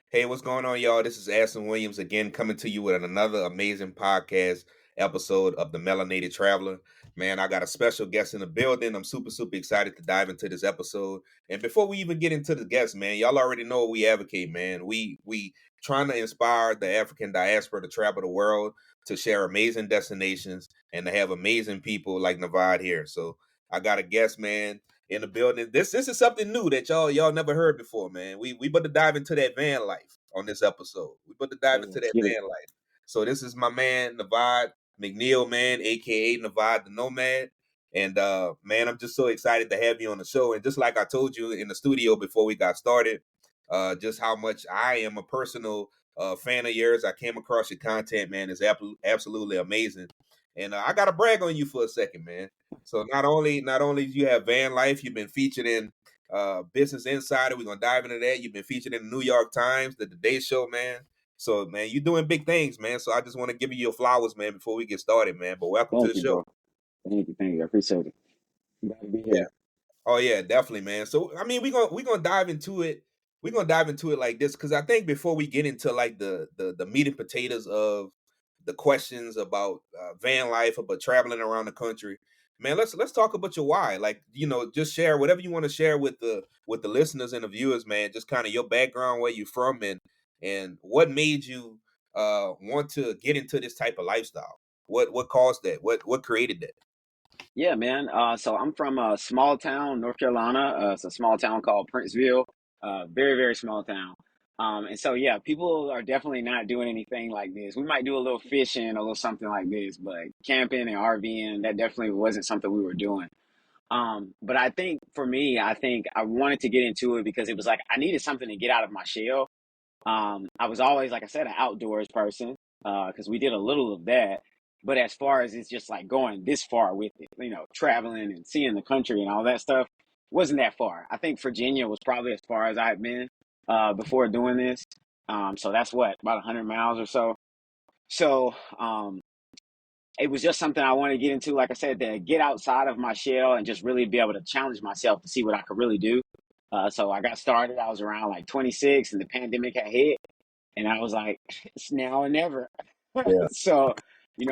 Hey, what's going on, y'all? This is Aston Williams again coming to you with another amazing podcast episode of The Melanated Traveler. Man, I got a special guest in the building. I'm super excited to dive into this episode. And before we even get into the guest, man, y'all already know what we advocate, man. We trying to inspire the African diaspora to travel the world, to share amazing destinations, and to have amazing people like Navad here. So I got a guest, man, in the building. This is something new that y'all never heard before, man. We about to dive into that van life on this episode. We about to dive Hey, into let's that get it. van life. So this is my man Navod McNeil, man, aka Navod the Nomad. And man, I'm just so excited to have you on the show. And just like I told you in the studio before we got started, just how much I am a personal fan of yours. I came across your content, man. It's absolutely amazing. And I gotta brag on you for a second, man. So not only do you have van life, you've been featured in Business Insider. We're gonna dive into that. You've been featured in the New York Times, the Today Show, man. So man, you're doing big things, man. So I just want to give you your flowers, man, before we get started, man. But welcome to Thank the you, show. bro. Thank you. I appreciate it. I'm glad to be Yeah. here. Oh yeah, definitely, man. So I mean, we're gonna dive into it. We're gonna dive into it like this because I think before we get into like the meat and potatoes of the questions about van life, about traveling around the country, man, let's talk about your why. Like, just share whatever you want to share with the listeners and the viewers, man. Just kind of your background, where you from, and what made you want to get into this type of lifestyle. What caused that? What created that? Yeah, man. So I'm from a small town, North Carolina. It's a small town called Princeville. Very small town. And so yeah, people are definitely not doing anything like this. We might do a little fishing, a little something like this, but camping and RVing, that definitely wasn't something we were doing. But I think for me, I think I wanted to get into it because it was like I needed something to get out of my shell. I was always, like I said, an outdoors person because we did a little of that. But as far as it's just like going this far with it, traveling and seeing the country and all that stuff wasn't that far. I think Virginia was probably as far as I had been before doing this. So that's what, about 100 miles or so. So it was just something I wanted to get into, like I said, to get outside of my shell and just really be able to challenge myself to see what I could really do. So I got started. I was around like 26 and the pandemic had hit. And I was like, it's now or never. Yeah. So,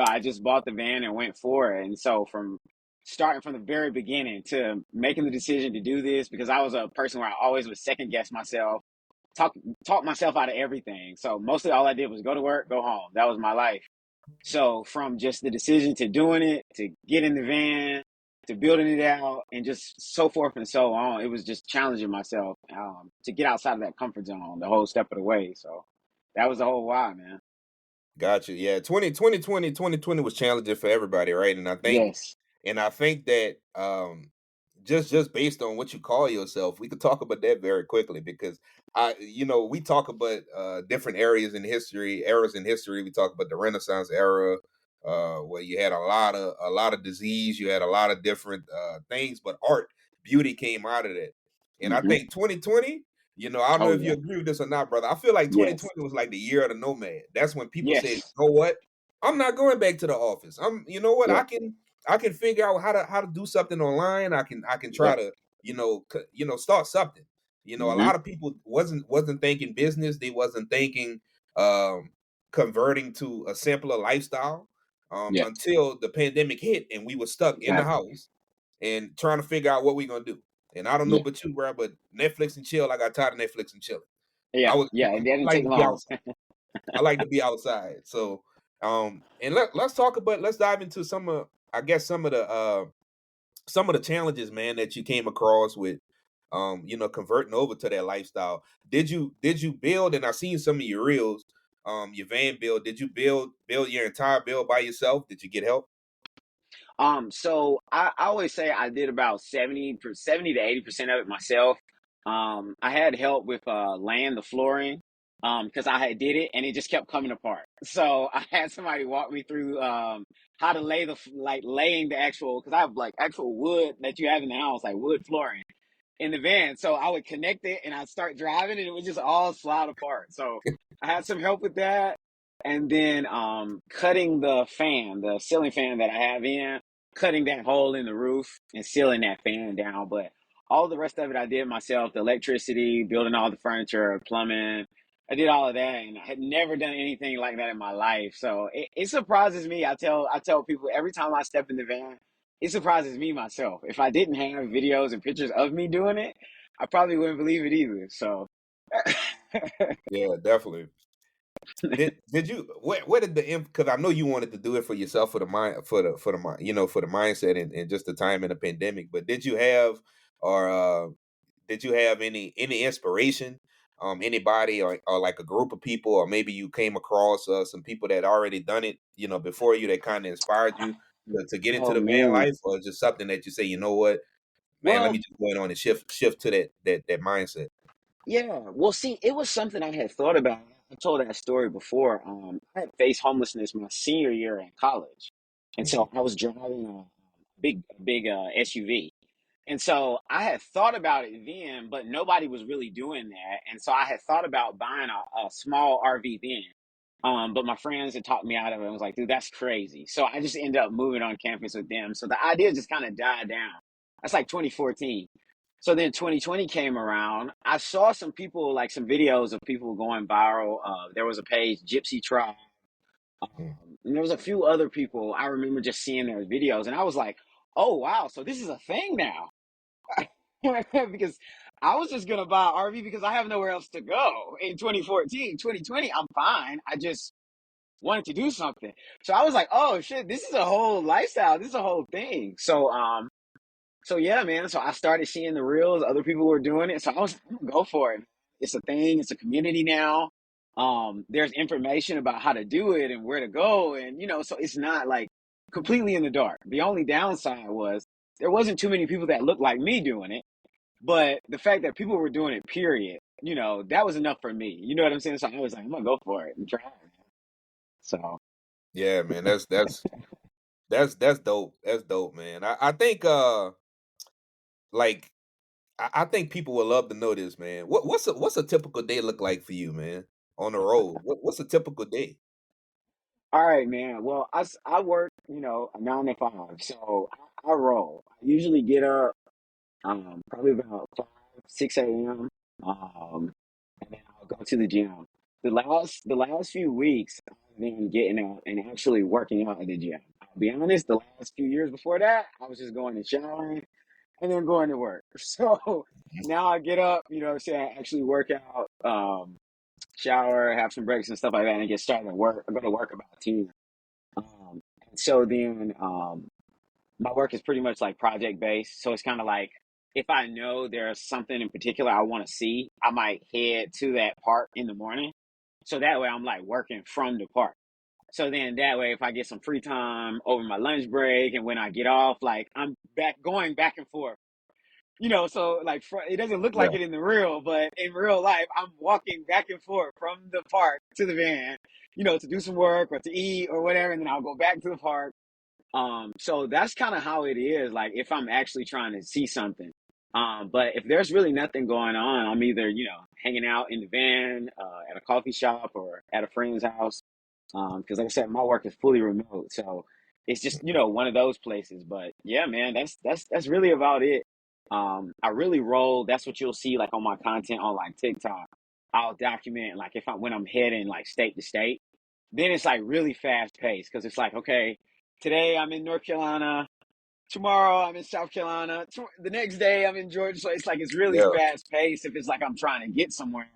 I just bought the van and went for it. And so from starting from the very beginning to making the decision to do this, because I was a person where I always would second guess myself, talk myself out of everything. So mostly all I did was go to work, go home. That was my life. So from just the decision to doing it, to get in the van, to building it out, and just so forth and so on, it was just challenging myself to get outside of that comfort zone the whole step of the way. So that was the whole why, man. Gotcha. Yeah, 2020 was challenging for everybody, right? Yes. And I think that just based on what you call yourself, we could talk about that very quickly because we talk about different eras in history. We talk about the Renaissance era, where you had a lot of disease, you had a lot of different things, but art, beauty came out of that. And I Hmm. think 2020, I don't know Oh if you yeah. agree with this or not, brother. I feel like Yes. 2020 was like the year of the nomad. That's when people said, Yes. you know what? I'm not going back to the office. You know what? Yep. I can figure out how to do something online. I can try Yep. to start something. A Hmm. lot of people wasn't thinking business. They wasn't thinking um, converting to a simpler lifestyle Yes. until the pandemic hit and we were stuck in the Exactly. house and trying to figure out what we gonna do. And I don't know Yeah. about you, bro, but Netflix and chill. I got tired of Netflix and chilling. I Yeah. was Yeah. It I didn't like take to be long. outside. I like to be outside. So, and let's dive into I guess some of the challenges, man, that you came across with, converting over to that lifestyle. Did you build? And I seen some of your reels, your van build. Did you build your entire build by yourself? Did you get help? So I always say I did about 70 to 80% of it myself. I had help with laying the flooring because I had did it and it just kept coming apart. So I had somebody walk me through how to lay like laying the actual, because I have like actual wood that you have in the house, like wood flooring in the van. So I would connect it and I'd start driving and it would just all slide apart. So I had some help with that. And then cutting the ceiling fan that I have in, cutting that hole in the roof and sealing that fan down. But all the rest of it I did myself, the electricity, building all the furniture, plumbing. I did all of that, and I had never done anything like that in my life. So it surprises me. I tell people every time I step in the van, it surprises me myself. If I didn't have videos and pictures of me doing it, I probably wouldn't believe it either. So Yeah, definitely. Did you where did the because I know you wanted to do it for yourself for the mind for the mind for the mindset and just the time in the pandemic, but did you have or did you have any inspiration, anybody or like a group of people, or maybe you came across some people that already done it before you that kind of inspired you to get into oh the van man. life, or just something that you say, you know what, man, let me Well, just go in on and shift to that mindset. yeah. Well, see, it was something I had thought about. I told that story before. I had faced homelessness my senior year in college, and Mhm. so I was driving a big SUV. And so I had thought about it then, but nobody was really doing that. And so I had thought about buying a small RV then. But my friends had talked me out of it and was like, dude, that's crazy. So I just ended up moving on campus with them. So the idea just kind of died down. That's like 2014. So then 2020 came around. I saw some people, like some videos of people going viral. There was a page, Gypsy Tribe. Mhm. And there was a few other people I remember just seeing their videos. And I was like, oh, wow. So this is a thing now. Because I was just gonna buy an RV because I have nowhere else to go in 2014. 2020, I'm fine. I just wanted to do something. So I was like, oh shit, this is a whole lifestyle. This is a whole thing. So yeah, man. So I started seeing the reels. Other people were doing it. So I was like, I'm gonna go for it. It's a thing. It's a community now. There's information about how to do it and where to go, and so it's not like completely in the dark. The only downside was there wasn't too many people that looked like me doing it, but the fact that people were doing it, period, that was enough for me. You know what I'm saying? So I was like, I'm gonna go for it and try it. So Yeah, man, that's dope. That's dope, man. I think like I think people would love to know this, man. What's a typical day look like for you, man, on the road? What's a typical day? all right, man. Well, I work, a 9 to 5, so I roll. I usually get up probably about 5, 6 a.m. And then I'll go to the gym. The last few weeks, I've been getting out and actually working out at the gym. I'll be honest, the last few years before that, I was just going and showering and then going to work. So now I get up, say I actually work out, shower, have some breaks and stuff like that, and get started at work. I go to work about 10. And so then my work is pretty much like project based. So it's kind of like if I know there's something in particular I want to see, I might head to that park in the morning. So that way I'm like working from the park. So then that way, if I get some free time over my lunch break and when I get off, like I'm going back and forth. So like it doesn't look Yeah, like it in the real, but in real life, I'm walking back and forth from the park to the van, to do some work or to eat or whatever, and then I'll go back to the park. So that's kind of how it is, like if I'm actually trying to see something. But if there's really nothing going on, I'm either, hanging out in the van, at a coffee shop or at a friend's house. Because like I said, my work is fully remote. So it's just, one of those places. But yeah, man, that's really about it. I really roll. That's what you'll see like on my content on like TikTok. I'll document like if I when I'm heading like state to state, then it's like really fast paced because it's like, okay, today I'm in North Carolina. Tomorrow I'm in South Carolina. The next day I'm in Georgia. So it's like it's really yeah, fast paced if it's like I'm trying to get somewhere.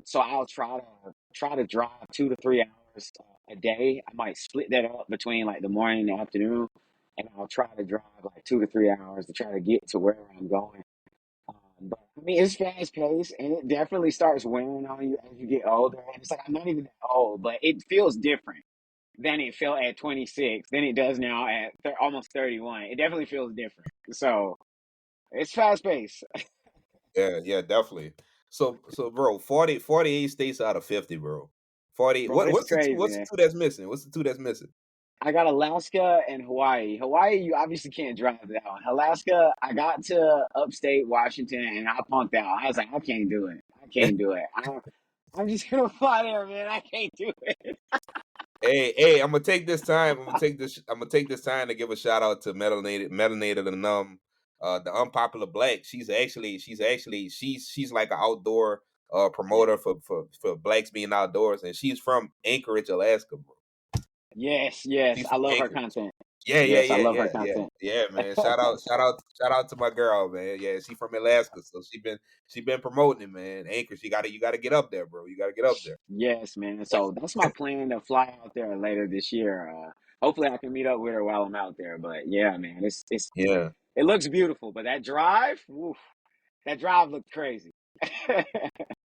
So I'll try to drive 2 to 3 hours a day. I might split that up between like the morning and the afternoon, and I'll try to drive like 2 to 3 hours to try to get to wherever I'm going. But I mean, it's fast paced, and it definitely starts wearing on you as you get older. And it's like I'm not even that old, but it feels different than it felt at 26 than it does now at almost 31. It definitely feels different. So it's fast paced. yeah, definitely. So bro, 48 states out of 50, bro. 40. Bro, it's crazy, What's the man. two that's missing? What's the two that's missing? I got Alaska and Hawaii. Hawaii, you obviously can't drive that one. Alaska, I got to upstate Washington and I punked out. I was like, I can't do it. I can't do it. I'm just gonna fly there, man. I can't do it. Hey, I'm gonna take this time. I'm gonna take this time to give a shout out to melanated and the unpopular black. She's like an outdoor promoter for blacks being outdoors, and she's from Anchorage, Alaska, bro. Yes, yes. She's I from love her Anchorage. content. Yeah, yeah, Yes, I yeah, love her yeah, yeah, content. yeah, man. Shout out to my girl, man. Yeah, she from Alaska, so she been promoting it, man. Anchorage, you gotta get up there, bro. You gotta get up there. Yes, man. So that's my plan to fly out there later this year. Hopefully I can meet up with her while I'm out there. But yeah, man, Yeah. it looks beautiful. But that drive looked crazy.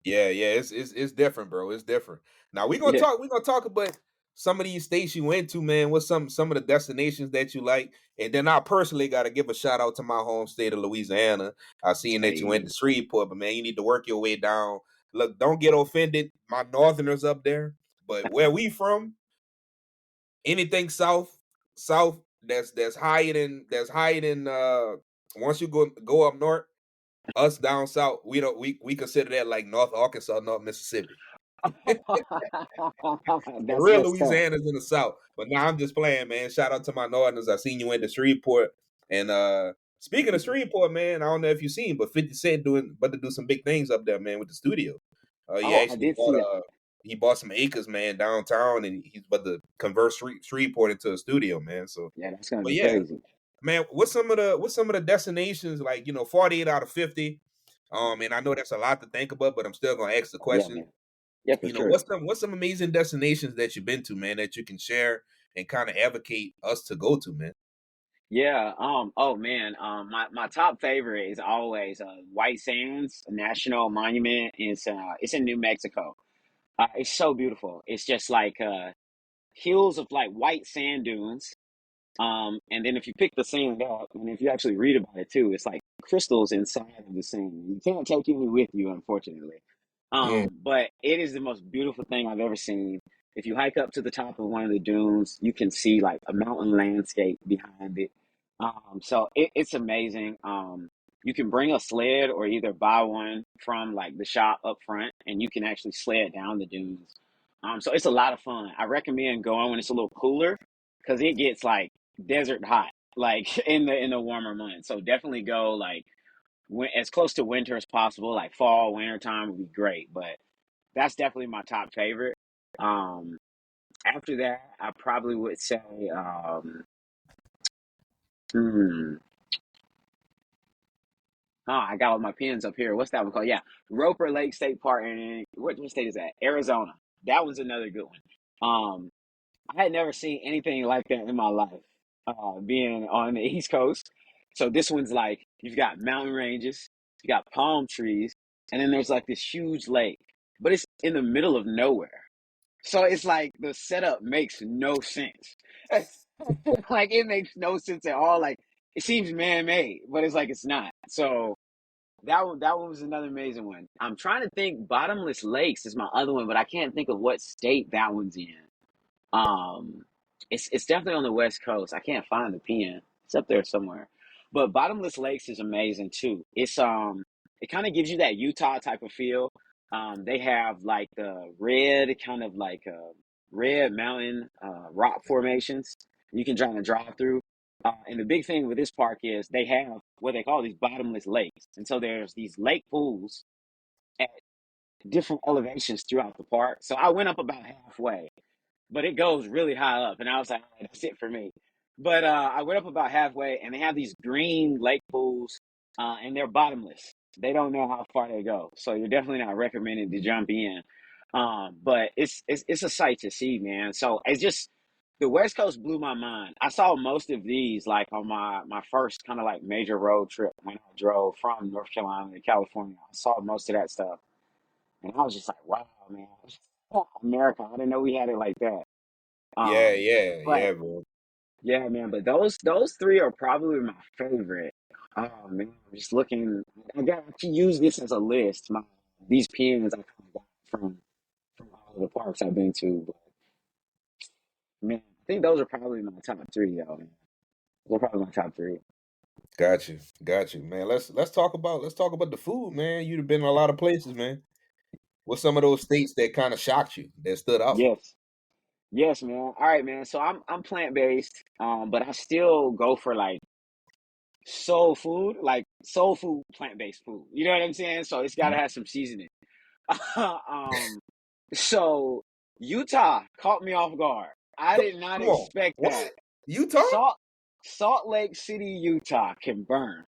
Yeah, yeah, it's different, bro. It's different. Now we gonna Yeah. talk. We gonna talk about some of these states you went to, man. What's some of the destinations that you like? And then I personally got to give a shout out to my home state of Louisiana. I seen that you went Hey. to Shreveport, but man, you need to work your way down. Look, don't get offended, my Northerners up there, but where we from, anything south that's higher than once you go up north, us down south, we consider that like North Arkansas, North Mississippi. The That's real messed up. Louisiana's in the South. But now I'm just playing, man. Shout out to my Northerners. I seen you went to Shreveport. And speaking of Shreveport, man, I don't know if you seen, but 50 Cent about to do some big things up there, man, with the studio. He Oh, I actually did see that. he bought some acres, man, downtown, and he's about to convert Shreveport into a studio, man. So, Yeah, that's gonna but be yeah, crazy. man, what's some of the destinations, like, 48 out of 50? And I know that's a lot to think about, but I'm still gonna ask the Oh, yeah, question. man. Yeah, for sure. What's some amazing destinations that you've been to, man, that you can share and kind of advocate us to go to, man? Yeah. Oh man. My top favorite is always White Sands National Monument. It's in New Mexico. It's so beautiful. It's just like hills of like white sand dunes. And then if you pick the sand up, and if you actually read about it too, it's like crystals inside of the sand. You can't take any with you, unfortunately. Mm. But it is the most beautiful thing I've ever seen. If you hike up to the top of one of the dunes, you can see like a mountain landscape behind it. So it's amazing. You can bring a sled or either buy one from like the shop up front, and you can actually sled down the dunes. So it's a lot of fun. I recommend going when it's a little cooler because it gets like desert hot, like in the warmer months. So definitely go like as close to winter as possible, like fall, winter time would be great. But that's definitely my top favorite. Um, After that, I probably would say, hmm, I got all my pins up here. What's that one called? Yeah, Roper Lake State Park. In what state is that? Arizona. That was another good one. I had never seen anything like that in my life, being on the East Coast. So this one's like you've got mountain ranges, you got palm trees, and then there's like this huge lake, but it's in the middle of nowhere. So it's like the setup makes no sense. Like it makes no sense at all. Like it seems man-made, but it's like it's not. So that one was another amazing one. I'm trying to think. Bottomless Lakes is my other one, but I can't think of what state that one's in. Um, it's definitely on the West Coast. I can't find the pen. It's up there somewhere. But Bottomless Lakes is amazing too. It kind of gives you that Utah type of feel. They have like the red kind of like red mountain rock formations you can try to drive through. And the big thing with this park is they have what they call these bottomless lakes. And so there's these lake pools at different elevations throughout the park. So I went up about halfway, but it goes really high up, and I was like, "All right, that's it for me." But I went up about halfway, and they have these green lake pools, and they're bottomless. They don't know how far they go, so you're definitely not recommended to jump in. But it's a sight to see, man. So it's just the West Coast blew my mind. I saw most of these like on my first kind of like major road trip when I drove from North Carolina to California. I saw most of that stuff, and I was just like, "Wow, man, America! I didn't know we had it like that." Yeah, Um, yeah, but yeah, bro. yeah, man, but those three are probably my favorite. Oh man, I'm just looking. I got to use this as a list. These pins I kind of got from all of the parks I've been to. But man, I think those are probably my top three, though. Man. They're probably my top three. Got you, man. Let's talk about the food, man. You've been in a lot of places, man. What's some of those states that kind of shocked you, that stood out for Yes, yes, man. All right, man. So I'm plant based, but I still go for like soul food plant based food. You know what I'm saying? So it's got to you? have some seasoning. um, so Utah caught me off guard. I did not Come on. expect What? that. Utah? Salt Salt Lake City, Utah can burn.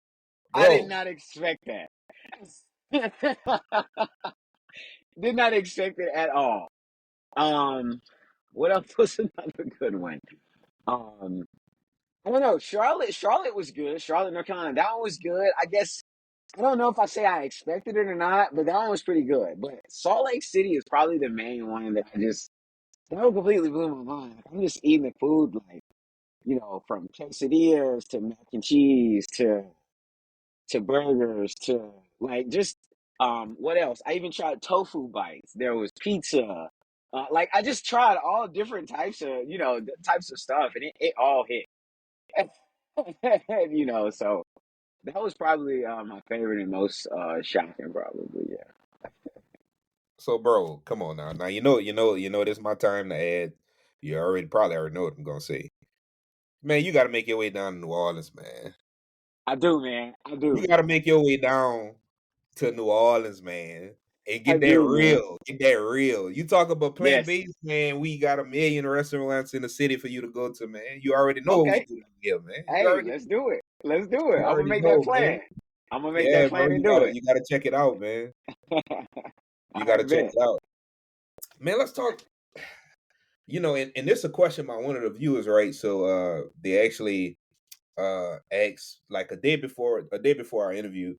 I did Bro, not expect that. Did not expect it at all. Um, what else was another good one? Um, I don't know. Charlotte was good. Charlotte, North Carolina, that one was good. I guess I don't know if I say I expected it or not, but that one was pretty good. But Salt Lake City is probably the main one that that one completely blew my mind. I'm just eating the food like, from quesadillas to mac and cheese to burgers to like just what else? I even tried tofu bites. There was pizza. Like I just tried all different types of types of stuff, and it all hit. So that was probably my favorite and most shocking, probably. Yeah. so bro, come on now. Now this is my time to add. You probably already know what I'm gonna say. Man, you gotta make your way down to New Orleans, man. I do, man. I You do. gotta make your way down to New Orleans, man. And I get that do, man. real. Get that real. You talk about plant Yes. based, man. We got a million restaurants in the city for you to go to, man. You already know what we Okay. do here, man. Hey, let's do it. Let's do it. You I'm gonna already make that know, man. plan. I'm gonna make that Yeah, bro. plan and do it. You gotta check it out, man. You I gotta check bet. it out. Man, let's talk. And this is a question by one of the viewers, right? So they actually asked like a day before our interview,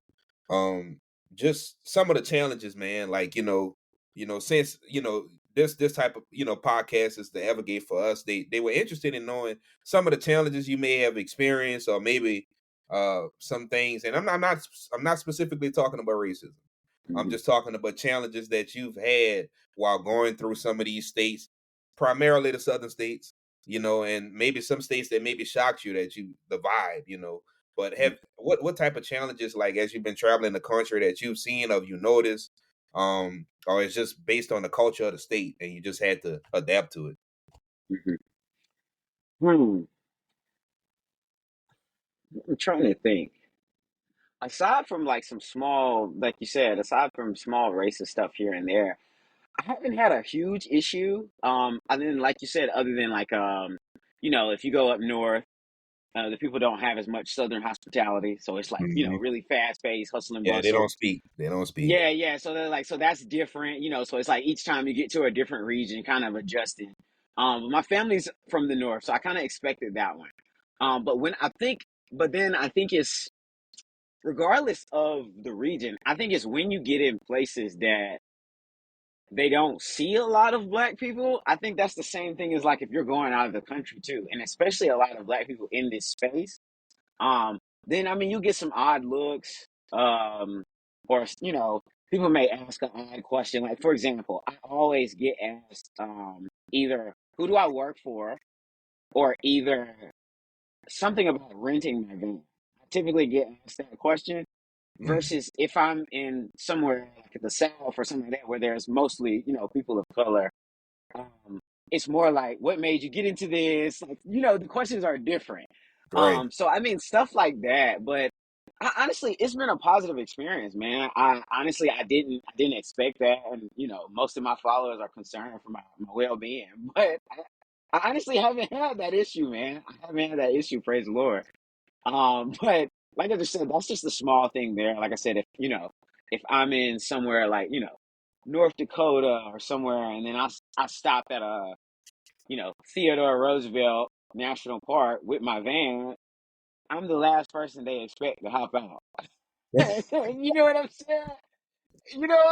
um just some of the challenges, man, like since this type of podcast is the Evergate for us, they were interested in knowing some of the challenges you may have experienced, or maybe some things, and I'm not specifically talking about racism. I'm Mhm, just talking about challenges that you've had while going through some of these states, primarily the southern states, and maybe some states that maybe shocked you, that the vibe, But mhm, what type of challenges, like as you've been traveling the country, that you've seen, or you noticed, or it's just based on the culture of the state and you just had to adapt to it? mhm. Hmm. I'm trying to think. Aside from like some small, like you said, aside from small racist stuff here and there, I haven't had a huge issue. Other than like you said, other than like if you go up north, the people don't have as much southern hospitality, so it's like Mhm. really fast paced, hustle and Yeah, they bustle. don't speak. They don't speak. Yeah, yeah. So they're like, so that's different, so it's like each time you get to a different region, kind of adjusting. But my family's from the north, so I kind of expected that one. But but then I think it's regardless of the region, I think it's when you get in places that they don't see a lot of black people. I think that's the same thing as like if you're going out of the country too, and especially a lot of black people in this space. Um, then I mean, you get some odd looks, or people may ask an odd question. Like for example, I always get asked either who do I work for, or either something about renting my van. I typically get asked that question Mm. versus if I'm in somewhere like in the South or something like that where there's mostly people of color. um, it's more like, what made you get into this? Like, the questions are different. Right. So I mean, stuff like that. But honestly, it's been a positive experience, man. I didn't expect that, and most of my followers are concerned for my well being. But I honestly haven't had that issue, man. I haven't had that issue. Praise the Lord. But like I just said, that's just a small thing there. Like I said, if I'm in somewhere like North Dakota or somewhere, and then I stop at a Theodore Roosevelt National Park with my van, I'm the last person they expect to hop out. You know what I'm saying?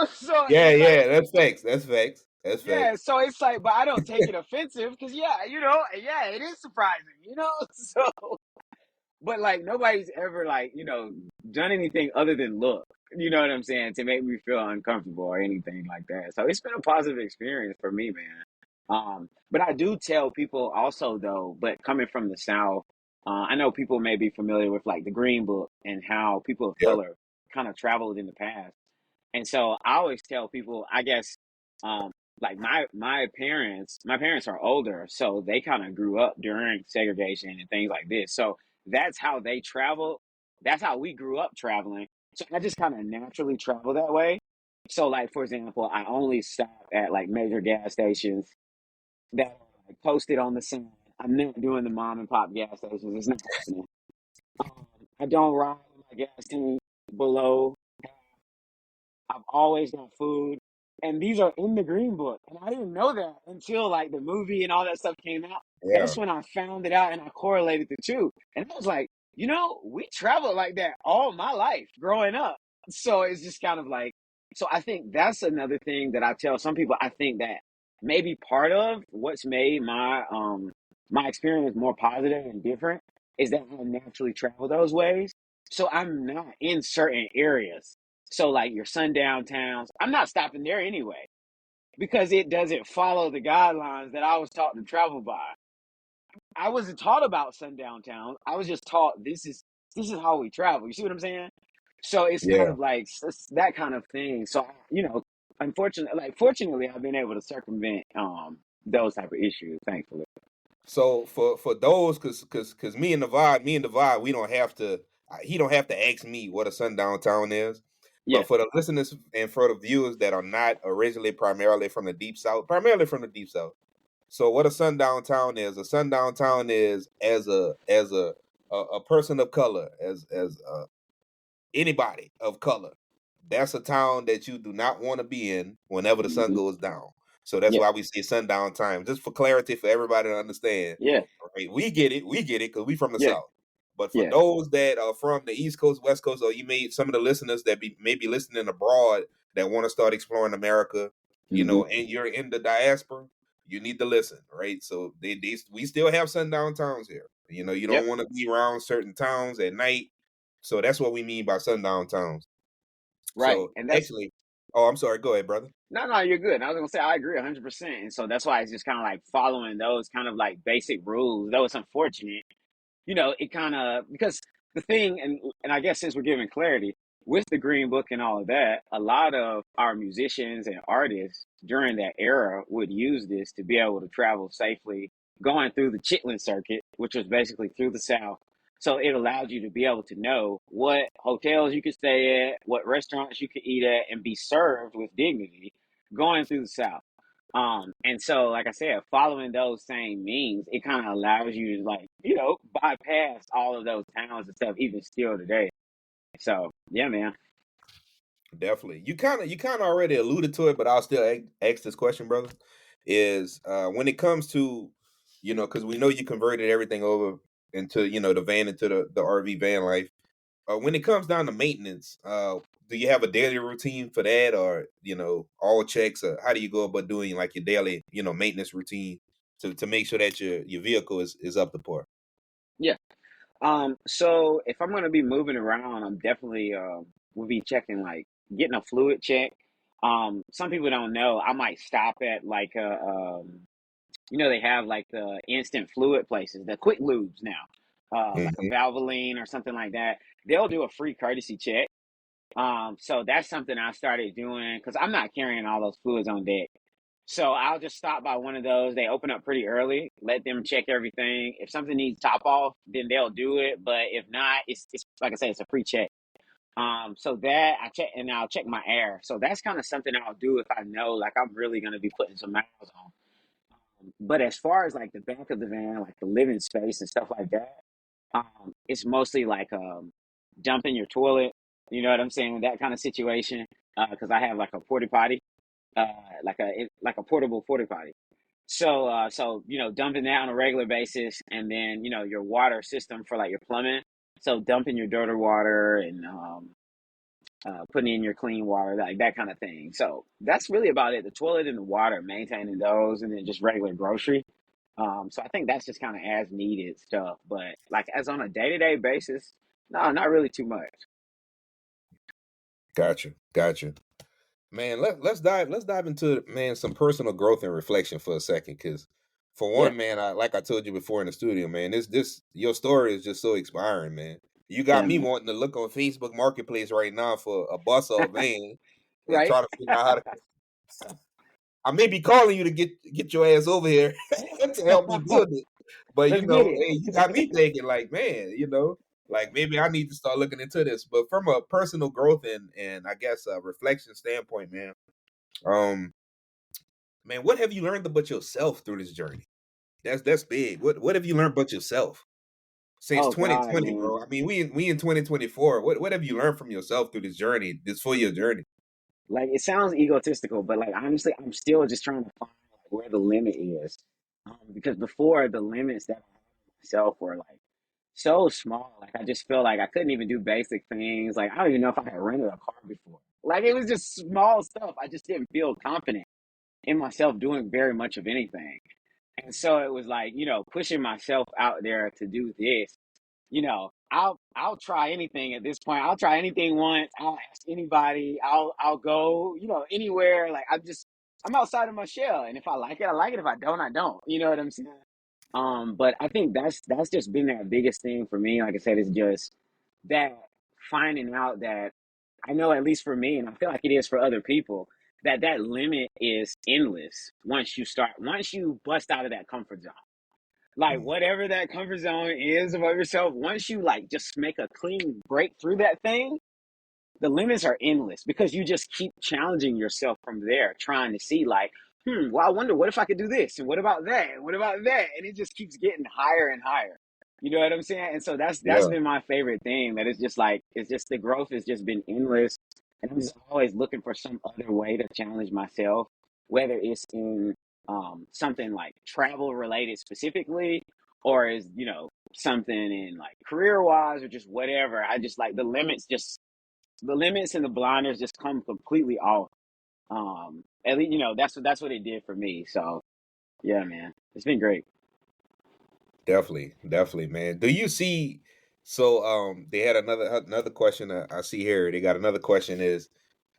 So Yeah, it's yeah, like, that's facts. That's facts. That's yeah, facts. so it's like, but I don't take it offensive because yeah, it is surprising. So but like nobody's ever like done anything other than look. You know what I'm saying? To make me feel uncomfortable or anything like that. So it's been a positive experience for me, man. But I do tell people also though, but coming from the South, I know people may be familiar with like the Greenbook and how people of Yeah. color kind of traveled in the past. And so I always tell people, I guess, um, like my parents are older, so they kind of grew up during segregation and things like this. So that's how they travel. That's how we grew up traveling. So I just kind of naturally travel that way. So, like for example, I only stop at like major gas stations that are like posted on the sign. I'm not doing the mom and pop gas stations. It's not happening. Um, I don't ride my gas tank below. I've always got food. And these are in the Green Book. And I didn't know that until like the movie and all that stuff came out. Yeah. That's when I found it out and I correlated the two. And I was like, we traveled like that all my life growing up. So it's just kind of like, so I think that's another thing that I tell some people. I think that maybe part of what's made my experience more positive and different is that I naturally travel those ways. So I'm not in certain areas, so like your sundown towns, I'm not stopping there anyway because it doesn't follow the guidelines that I was taught to travel by. I wasn't taught about sundown towns. I was just taught this is how we travel. You see what I'm saying? So it's kind Yeah. of like that kind of thing. So unfortunately, like fortunately, I've been able to circumvent those type of issues. Thankfully. So for those, cause me and Navad, we don't have to. He don't have to ask me what a sundown town is. Yeah. But for the listeners and for the viewers that are not originally primarily from the deep south, primarily from the deep south. So what a sundown town is? A sundown town is as a person of color, as anybody of color. That's a town that you do not want to be in whenever the sun Hmm. goes down. So that's Yeah. why we say sundown time, just for clarity for everybody to understand. Yeah. Right? We get it because we from the Yeah. south. But for Yeah. those that are from the East Coast, West Coast, or you may some of the listeners that maybe listening abroad that want to start exploring America, Hmm. and you're in the diaspora, you need to listen, right? So we still have sundown towns here. You Yep. don't want to be around certain towns at night. So that's what we mean by sundown towns. Right. So And that's actually, oh, I'm sorry. Go ahead, brother. no, you're good. I was gonna say I agree 100%, and so that's why it's just kind of like following those kind of like basic rules. Though it's unfortunate, it kind of because the thing, and I guess since we're giving clarity with the Green Book and all of that, a lot of our musicians and artists during that era would use this to be able to travel safely, going through the Chitlin Circuit, which was basically through the South. So it allowed you to be able to know what hotels you could stay at, what restaurants you could eat at, and be served with dignity going through the South. And so, like I said, following those same means, it kind of allows you to like, bypass all of those towns and stuff, even still today. So, yeah, man. Definitely. You kind of already alluded to it, but I'll still ask this question, brother. Is when it comes to, because we know you converted everything over into, the van into the RV van life. When it comes down to maintenance, do you have a daily routine for that, or all checks, or how do you go about doing like your daily, maintenance routine to make sure that your vehicle is up to par? Yeah. So if I'm gonna be moving around, I'm definitely will be checking like getting a fluid check. Some people don't know. I might stop at like they have like the instant fluid places, the quick lubes now, like a Hmm. Valvoline or something like that. They'll do a free courtesy check. So that's something I started doing because I'm not carrying all those fluids on deck. So I'll just stop by one of those. They open up pretty early. Let them check everything. If something needs top off, then they'll do it. But if not, it's like I said, it's a free check. So that I check and I'll check my air. So that's kind of something I'll do if I know like I'm really gonna be putting some miles on. But as far as like the back of the van, like the living space and stuff like that, it's mostly like dumping your toilet. You know what I'm saying? That kind of situation. Because I have like a porta potty, uh, like a portable porta potty. So dumping that on a regular basis, and then your water system for like your plumbing. So dumping your dirty water and putting in your clean water, like that kind of thing. So that's really about it. The toilet and the water, maintaining those, and then just regular grocery. So I think that's just kind of as needed stuff. But like as on a day to day basis, no, not really too much. Gotcha. Man, let's dive into, man, some personal growth and reflection for a second, because for Yeah. one, man, like I told you before in the studio, man, this your story is just so inspiring, man. You got Yeah, me man. wanting to look on Facebook Marketplace right now for a bus or a van and Right? try to figure out how to. I may be calling you to get your ass over here to help me build it, but Let's get it. hey, you got me thinking like, man, Like maybe I need to start looking into this. But from a personal growth and I guess a reflection standpoint, um, man, what have you learned about yourself through this journey? That's big. What have you learned about yourself since Oh God, 2020, man. bro? I mean, we in 2024. What have you learned from yourself through this journey, this 4 year journey? Like it sounds egotistical, but like honestly, I'm still just trying to find like where the limit is. Because before the limits that I had myself were like so small. Like I just feel like I couldn't even do basic things. Like I don't even know if I had rented a car before. Like it was just small stuff. I just didn't feel confident in myself doing very much of anything. And so it was like, pushing myself out there to do this. I'll try anything at this point. I'll try anything once. I'll ask anybody. I'll go, anywhere. Like I'm outside of my shell. And if I like it, I like it. If I don't, I don't. You know what I'm saying? But I think that's just been that biggest thing for me. Like I said, it's just that finding out that I know at least for me, and I feel like it is for other people, that that limit is endless once you bust out of that comfort zone. Like Mm, whatever that comfort zone is about yourself, once you like just make a clean break through that thing, the limits are endless because you just keep challenging yourself from there, trying to see like, well, I wonder what if I could do this, and what about that, and what about that, and it just keeps getting higher and higher. You know what I'm saying? And so that's yeah, been my favorite thing. That it's just like it's just the growth has just been endless, and I'm just always looking for some other way to challenge myself, whether it's in something like travel related specifically, or is something in like career wise or just whatever. I just like the limits and the blinders just come completely off. At least that's what it did for me. So yeah, man, it's been great. definitely, man. Do you see? So, they had another question. I see here. They got another question. Is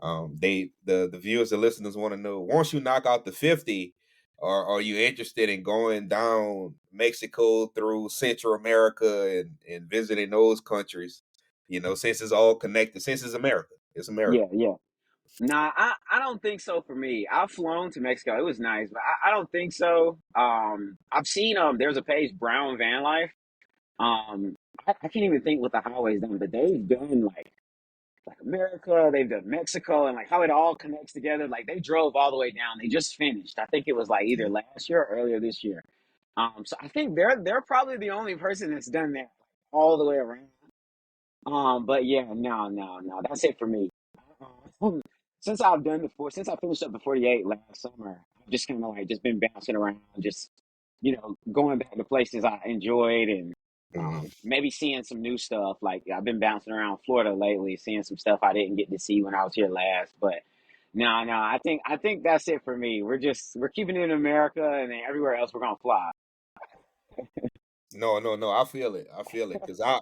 the viewers and listeners want to know? Once you knock out the 50, are you interested in going down Mexico through Central America and visiting those countries? Since it's all connected. Since it's America, it's America. Yeah, yeah. Nah, I don't think so for me. I've flown to Mexico. It was nice, but I don't think so. I've seen there's a page Brown Vanlife. I can't even think what the highway's done, but they've done like America, they've done Mexico, and like how it all connects together. Like they drove all the way down. They just finished. I think it was like either last year or earlier this year. So I think they're probably the only person that's done that all the way around. But yeah, no, that's it for me. Um, since I finished up the 48 last summer, I've just kind of like just been bouncing around, just going back to places I enjoyed and Mhm. maybe seeing some new stuff. Like I've been bouncing around Florida lately, seeing some stuff I didn't get to see when I was here last. But no, I think that's it for me. We're keeping it in America, and then everywhere else we're gonna fly. No, no, no. I feel it. I feel it. Cause I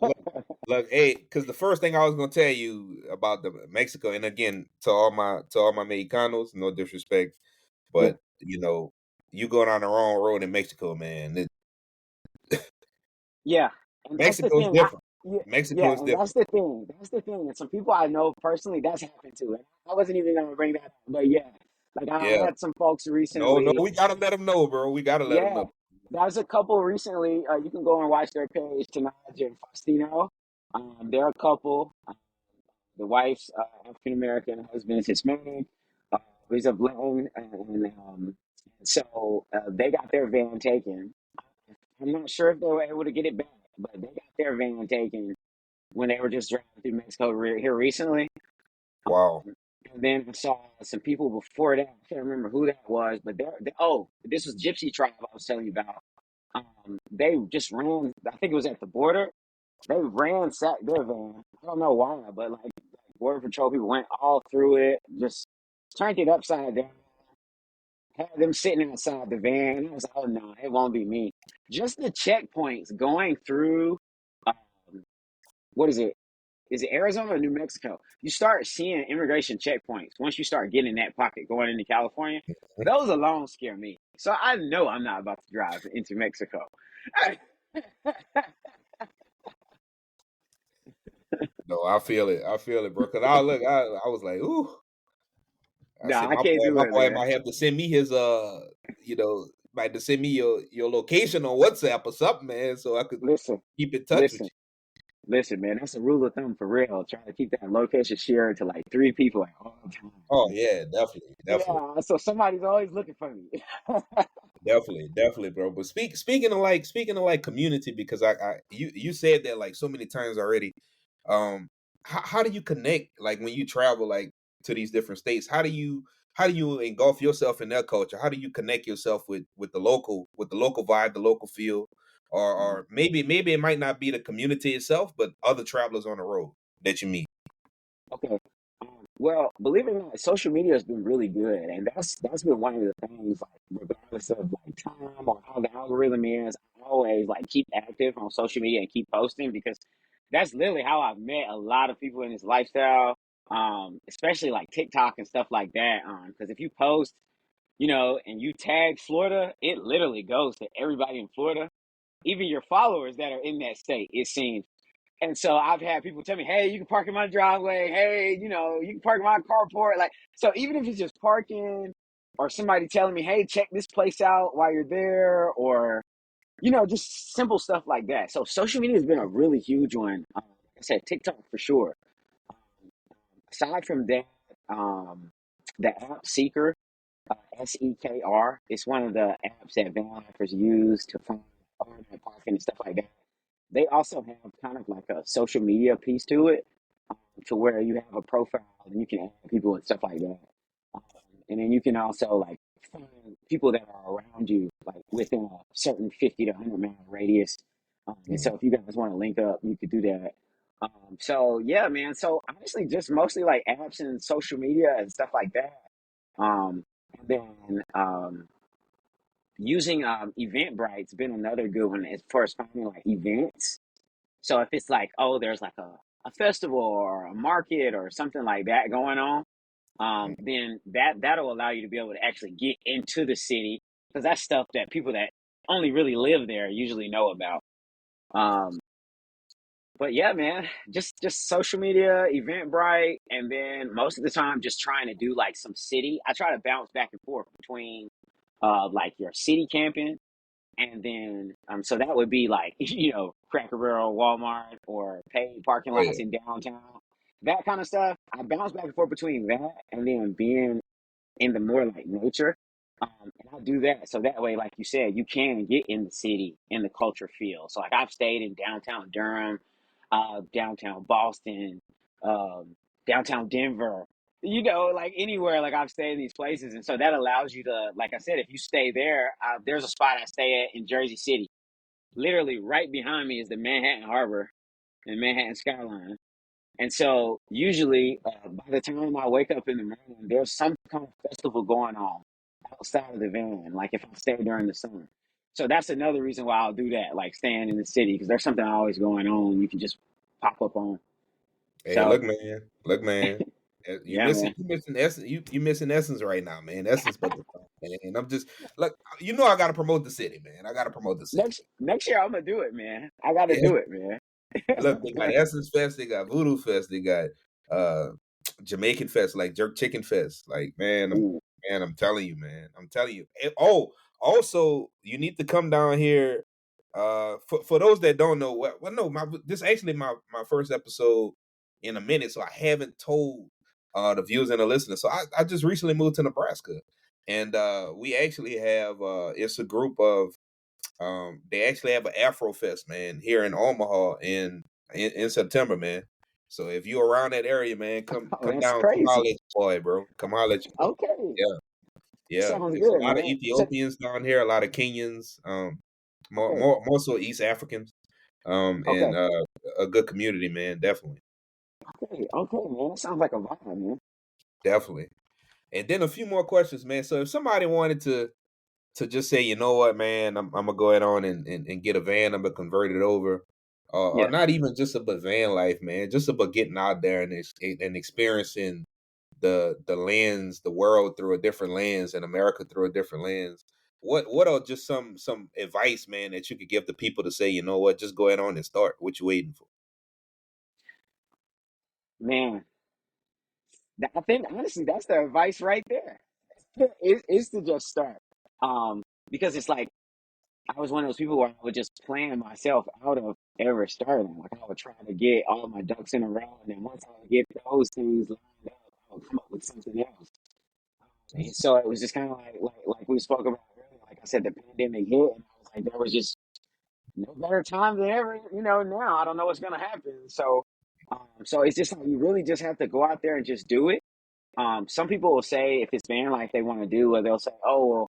look, hey, cause the first thing I was gonna tell you about the Mexico, and again, to all my Mexicanos, no disrespect, Yeah. but you go down the wrong road in Mexico, man. Yeah, and that's the Mexico's thing. different. Yeah, Mexico yeah, is and that's different. the thing. That's the thing. And some people I know personally, that's happened to. And I wasn't even gonna bring that up, but yeah, like I Yeah. had some folks No, no, recently. we gotta let them know, bro. We gotta let them Yeah, know. there's a couple recently. You can go and watch their page, Tanaj and Faustino. They're a couple. The wife's African American, husband's Hispanic. Uh, he's a blend, and so they got their van taken. I'm not sure if they were able to get it back, but they got their van taken when they were just driving through Mexico here recently. Wow. And then I saw some people before that. I can't remember who that was, but oh, this was Gypsy Tribe I was telling you about. They just ran. I think it was at the border. They ransacked their van. I don't know why, but like border patrol people went all through it, just turned it upside down, had them sitting outside the van. And I was like, oh no, it won't be me. Just the checkpoints going through. Um, what is it? Is it Arizona or New Mexico? You start seeing immigration checkpoints once you start getting in that pocket going into California. Those alone scare me. So I know I'm not about to drive into Mexico. No, I feel it. I feel it, bro. Cause I was like, ooh. I No, said, I can't do my it, boy man. might have to send me his might have to send me your location on WhatsApp or something, man, so I could Listen, keep in touch with listen. you. Listen, man, that's a rule of thumb for real. Try to keep that location shared to like 3 people at all Oh times. yeah, definitely, definitely. Yeah, so somebody's always looking for me. Definitely, definitely, bro. But speaking of like community, because you said that like so many times already. Um, how do you connect like when you travel like to these different states? How do you engulf yourself in their culture? How do you connect yourself with the local vibe, the local feel, or maybe it might not be the community itself, but other travelers on the road that you meet. Okay. Well, believe it or not, social media has been really good, and that's been one of the things. Like, regardless of like time or how the algorithm is, I always like keep active on social media and keep posting because that's literally how I've met a lot of people in this lifestyle. Especially like TikTok and stuff like that. Because if you post, and you tag Florida, it literally goes to everybody in Florida, even your followers that are in that state. It seems. And so I've had people tell me, "Hey, you can park in my driveway. Hey, you can park in my carport." Like, so even if it's just parking or somebody telling me, "Hey, check this place out while you're there," or just simple stuff like that. So social media has been a really huge one. Like I said, TikTok for sure. Aside from that, um, the app Seeker, Sekr, it's one of the apps that Vanlifers use to find overnight parking and stuff like that. They also have kind of like a social media piece to it, to where you have a profile and you can add people and stuff like that. Um, and then you can also like find people that are around you, like within a certain 50 to 100 mile radius. And Mm. so if you guys want to link up, you could do that. So yeah, man. So honestly, just mostly like apps and social media and stuff like that. And then using Eventbrite's been another good one as far as finding like events. So if it's like, oh, there's like a festival or a market or something like that going on, Mm. then that'll allow you to be able to actually get into the city because that's stuff that people that only really live there usually know about. Um, but yeah, man, just social media, Eventbrite, and then most of the time just trying to do like some city. I try to bounce back and forth between like your city camping, and then so that would be like Cracker Barrel, Walmart, or paid parking Oh yeah. lots in downtown, that kind of stuff. I bounce back and forth between that and then being in the more like nature. And I do that so that way, like you said, you can get in the city in the culture feel. So like I've stayed in downtown Durham, downtown Boston, um, downtown Denver. Like anywhere, like I've stayed in these places, and so that allows you to, like I said, if you stay there, there's a spot I stay at in Jersey City. Literally, right behind me is the Manhattan Harbor and Manhattan skyline. And so usually, by the time I wake up in the morning, there's some kind of festival going on outside of the van. Like if I stay during the summer, so that's another reason why I'll do that. Like staying in the city because there's something always going on. You can just pop up on. Hey, So look, man. yeah, man. You missing essence. You missing essence right now, man. Essence, but the man. And I'm just look. You know, I gotta promote the city, man. I gotta promote the city. Next year I'm gonna do it, man. I got to Yeah. do it, man. Look, they got Essence Fest, they got Voodoo Fest, they got uh Jamaican Fest, like Jerk Chicken Fest. Like, Ooh, I'm telling you, man. I'm telling you. Oh, also, you need to come down here. For those that don't know, no, this is actually my first episode in a minute, so I haven't told the viewers and the listeners. So I just recently moved to Nebraska, and we actually have it's a group of they actually have an Afro Fest, man, here in Omaha in September, man. So if you're around that area, man, oh, come that's down, come holler crazy. at your boy, bro. Come holler at your boy. Okay, Yeah, yeah. sounds There's a good, lot of man. So Ethiopians down here, a lot of Kenyans, okay, more so East Africans, and okay, a good community, man. Definitely, okay, man. That sounds like a vibe, man. definitely. And then a few more questions, man. So if somebody wanted to just say, you know what, man, I'm gonna go ahead on and get a van. I'm gonna convert it over, or Yeah. not even just about van life, man. Just about getting out there and experiencing the lens, the world through a different lens, and America through a different lens. What are just some advice, man, that you could give the people to say, you know what, just go ahead on and start. What you waiting for? Man, I think honestly that's the advice right there. Is to just start. Because it's like I was one of those people where I would just plan myself out of ever starting. Like I would try to get all my ducks in a row, and then once I would get those things lined up, I would come up with something else. And so it was just kind of like we spoke about earlier. Like I said, the pandemic hit, and I was like, there was just no better time than ever. Now I don't know what's gonna happen. So it's just like you really just have to go out there and just do it. Some people will say if it's van life they want to do, or they'll say, oh, well,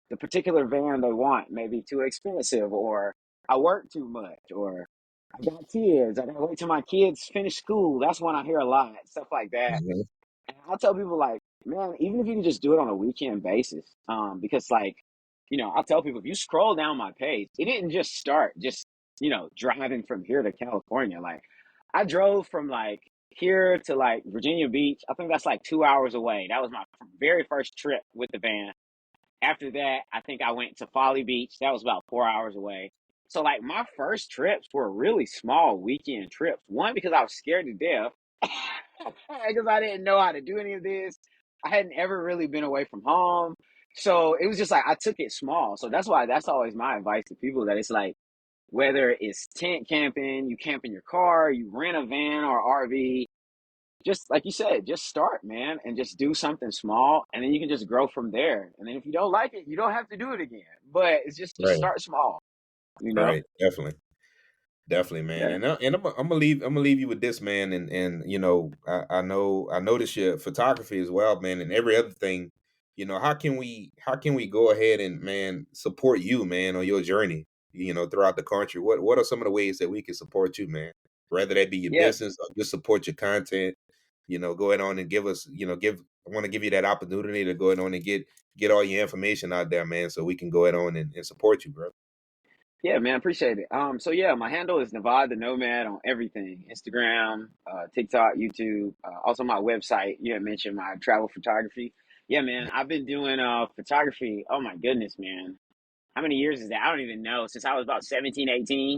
the particular van they want may be too expensive, or I work too much, or I got kids. I gotta wait till my kids finish school. That's when I hear a lot, stuff like that. Mhm. And I'll tell people like, man, even if you can just do it on a weekend basis, because like, I'll tell people if you scroll down my page, it didn't just start just driving from here to California. Like, I drove from like here to like Virginia Beach. I think that's like 2 hours away. That was my very first trip with the van. After that, I think I went to Folly Beach. That was about 4 hours away. So like my first trips were really small weekend trips. One, because I was scared to death because I didn't know how to do any of this. I hadn't ever really been away from home. So it was just like I took it small. So that's why that's always my advice to people, that it's like whether it's tent camping, you camp in your car, you rent a van or RV, just like you said, just start, man, and just do something small, and then you can just grow from there. And then if you don't like it, you don't have to do it again. But it's just Right, start small, you know? right, definitely. Definitely, man, Yeah. and I'm gonna leave you with this, man, and I know this your photography as well, man, and every other thing. How can we go ahead and, man, support you, man, on your journey, throughout the country? What are some of the ways that we can support you, man? Whether that be your Yeah. business or just support your content, go ahead on and give us, I want to give you that opportunity to go ahead on and get all your information out there, man, so we can go ahead on and support you, bro. Yeah, man, appreciate it. So yeah, my handle is Navad the Nomad on everything: Instagram, TikTok, YouTube, also my website. You had mentioned my travel photography. Yeah, man, I've been doing photography. Oh my goodness, man. How many years is that? I don't even know. Since I was about 17, 18.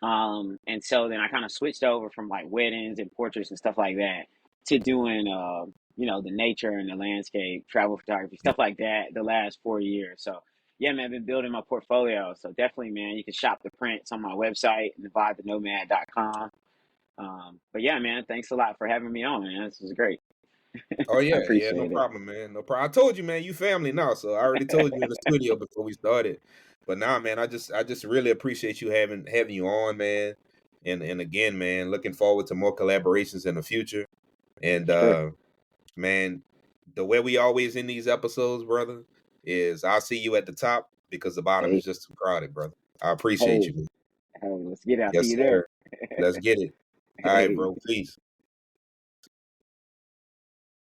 And so then I kind of switched over from like weddings and portraits and stuff like that to doing, the nature and the landscape, travel photography, stuff like that the last 4 years. So yeah, man, I've been building my portfolio. So definitely, man, you can shop the prints on my website, navodthenomad.com. But yeah, man, thanks a lot for having me on, man. This was great. Oh I yeah, yeah, no appreciate it. problem, man. No problem. I told you, man, you family now. So I already told you in the studio before we started. But now, man, I just really appreciate you having you on, man. And again, man, looking forward to more collaborations in the future. And Sure. man, the way we always in these episodes, brother, is I'll see you at the top because the bottom Hey, is just too crowded, brother. I appreciate hey, you, man. hey, let's get it. I'll see Yes, you there. sir. Let's get it. All right, Hey. bro. Peace.